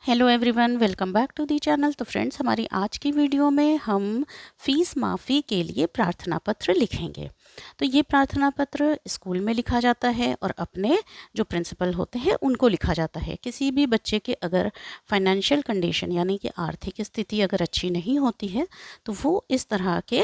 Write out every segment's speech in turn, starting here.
Hello everyone, welcome back to the channel. तो friends, हमारी आज की वीडियो में हम फीस माफ़ी के लिए प्रार्थना पत्र लिखेंगे। तो ये प्रार्थना पत्र स्कूल में लिखा जाता है और अपने जो प्रिंसिपल होते हैं उनको लिखा जाता है। किसी भी बच्चे के अगर फाइनेंशियल कंडीशन यानी कि आर्थिक स्थिति अगर अच्छी नहीं होती है तो वो इस तरह के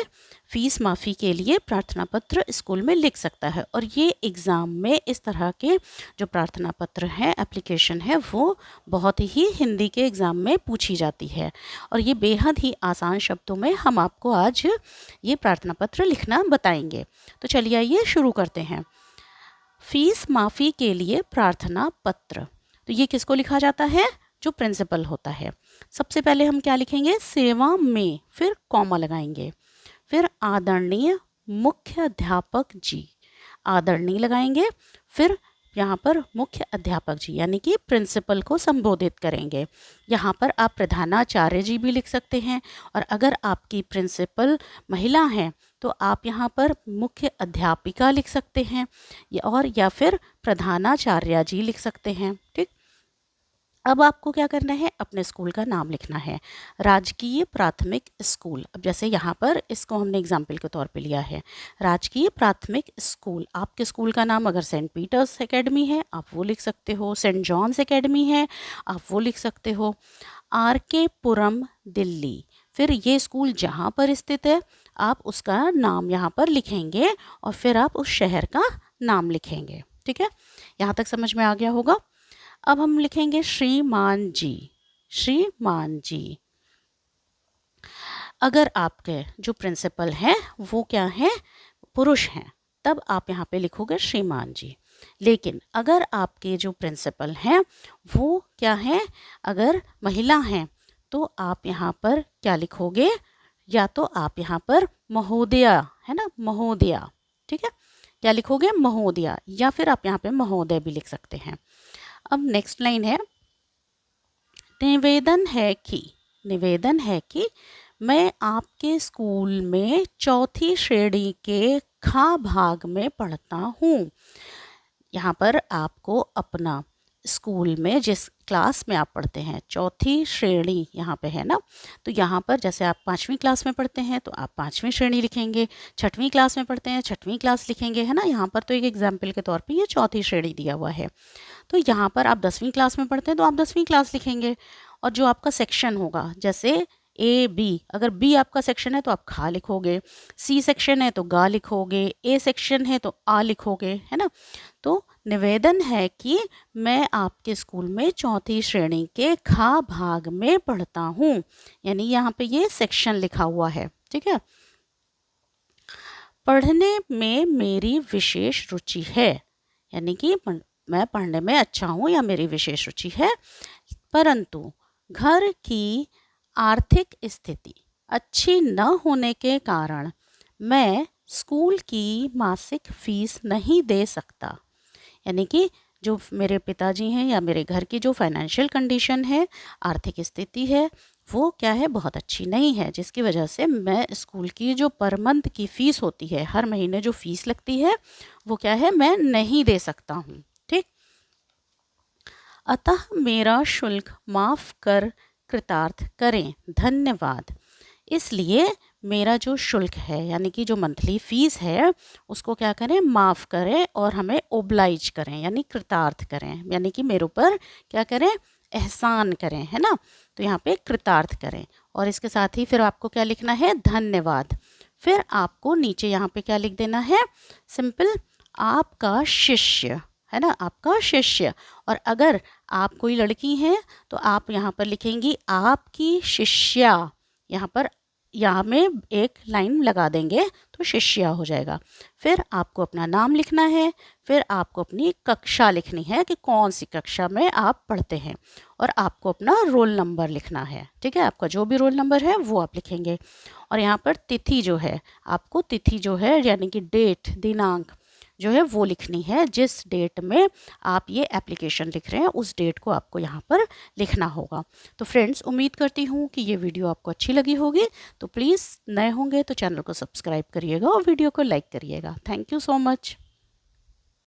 फ़ीस माफ़ी के लिए प्रार्थना पत्र स्कूल में लिख सकता है। और ये एग्ज़ाम में इस तरह के जो प्रार्थना पत्र हैं, एप्लीकेशन है, वो बहुत ही हिंदी के एग्ज़ाम में पूछी जाती है। और ये बेहद ही आसान शब्दों में हम आपको आज ये प्रार्थना पत्र लिखना बताएंगे। तो चलिए आइए शुरू करते हैं। फीस माफ़ी के लिए प्रार्थना पत्र। तो ये किसको लिखा जाता है? जो प्रिंसिपल होता है। सबसे पहले हम क्या लिखेंगे? सेवा में, फिर कॉमा लगाएंगे, फिर आदरणीय मुख्य अध्यापक जी, आदरणीय लगाएंगे, फिर यहाँ पर मुख्य अध्यापक जी यानी कि प्रिंसिपल को संबोधित करेंगे। यहाँ पर आप प्रधानाचार्य जी भी लिख सकते हैं, और अगर आपकी प्रिंसिपल महिला हैं तो आप यहाँ पर मुख्य अध्यापिका लिख सकते हैं, और या फिर प्रधानाचार्य जी लिख सकते हैं। ठीक। अब आपको क्या करना है? अपने स्कूल का नाम लिखना है। राजकीय प्राथमिक स्कूल। अब जैसे यहाँ पर इसको हमने एग्जाम्पल के तौर पे लिया है, राजकीय प्राथमिक स्कूल। आपके स्कूल का नाम अगर सेंट पीटर्स एकेडमी है आप वो लिख सकते हो, सेंट जॉन्स एकेडमी है आप वो लिख सकते हो। आर के पुरम दिल्ली, फिर ये स्कूल जहाँ पर स्थित है आप उसका नाम यहाँ पर लिखेंगे और फिर आप उस शहर का नाम लिखेंगे। ठीक है, यहाँ तक समझ में आ गया होगा। अब हम लिखेंगे श्रीमान जी, श्रीमान जी। अगर आपके जो प्रिंसिपल हैं वो क्या हैं? पुरुष हैं, तब आप यहाँ पे लिखोगे श्रीमान जी। लेकिन अगर आपके जो प्रिंसिपल हैं वो क्या हैं? अगर महिला हैं तो आप यहाँ पर क्या लिखोगे? या तो आप यहाँ पर महोदया, है ना, महोदया। ठीक है, क्या लिखोगे? महोदया, या फिर आप यहाँ पे महोदय भी लिख सकते हैं। अब नेक्स्ट लाइन है, निवेदन है कि, निवेदन है कि मैं आपके स्कूल में चौथी श्रेणी के खा भाग में पढ़ता हूँ। यहाँ पर आपको अपना स्कूल में जिस क्लास में आप पढ़ते हैं, चौथी श्रेणी यहाँ पे है ना, तो यहाँ पर जैसे आप 5वीं क्लास में पढ़ते हैं तो आप 5वीं श्रेणी लिखेंगे, 6वीं क्लास में पढ़ते हैं 6वीं क्लास लिखेंगे, है ना। यहाँ पर तो एक एग्जाम्पल के तौर पे ये चौथी श्रेणी दिया हुआ है। तो यहाँ पर आप 10वीं क्लास में पढ़ते हैं तो आप 10वीं क्लास लिखेंगे। और जो आपका सेक्शन होगा, जैसे ए बी, अगर बी आपका सेक्शन है तो आप खा लिखोगे, सी सेक्शन है तो गा लिखोगे, ए सेक्शन है तो आ लिखोगे, है ना। तो निवेदन है कि मैं आपके स्कूल में चौथी श्रेणी के खा भाग में पढ़ता हूँ, यानी यहाँ पे ये सेक्शन लिखा हुआ है। ठीक है, पढ़ने में मेरी विशेष रुचि है, यानी कि मैं पढ़ने में अच्छा हूँ या मेरी विशेष रुचि है, परंतु घर की आर्थिक स्थिति अच्छी न होने के कारण मैं स्कूल की मासिक फीस नहीं दे सकता। यानी कि जो मेरे पिताजी हैं या मेरे घर की जो फाइनेंशियल कंडीशन है, आर्थिक स्थिति है, वो क्या है, बहुत अच्छी नहीं है, जिसकी वजह से मैं स्कूल की जो पर मंथ की फ़ीस होती है, हर महीने जो फ़ीस लगती है, वो क्या है, मैं नहीं दे सकता हूँ। ठीक, अतः मेरा शुल्क माफ़ कर कृतार्थ करें, धन्यवाद। इसलिए मेरा जो शुल्क है यानी कि जो मंथली फ़ीस है उसको क्या करें, माफ़ करें और हमें ओब्लाइज करें यानी कृतार्थ करें, यानी कि मेरे ऊपर क्या करें, एहसान करें, है ना। तो यहाँ पे कृतार्थ करें, और इसके साथ ही फिर आपको क्या लिखना है, धन्यवाद। फिर आपको नीचे यहाँ पे क्या लिख देना है, सिंपल, आपका शिष्य, है ना, आपका शिष्य। और अगर आप कोई लड़की हैं तो आप यहाँ पर लिखेंगी आपकी शिष्या, यहाँ में एक लाइन लगा देंगे तो शिष्या हो जाएगा। फिर आपको अपना नाम लिखना है, फिर आपको अपनी कक्षा लिखनी है कि कौन सी कक्षा में आप पढ़ते हैं, और आपको अपना रोल नंबर लिखना है। ठीक है, आपका जो भी रोल नंबर है वो आप लिखेंगे। और यहाँ पर तिथि जो है, आपको तिथि जो है यानी कि डेट, दिनांक जो है वो लिखनी है, जिस डेट में आप ये एप्लीकेशन लिख रहे हैं उस डेट को आपको यहाँ पर लिखना होगा। तो फ्रेंड्स, उम्मीद करती हूँ कि ये वीडियो आपको अच्छी लगी होगी। तो प्लीज़, नए होंगे तो चैनल को सब्सक्राइब करिएगा और वीडियो को लाइक करिएगा। Thank you so much.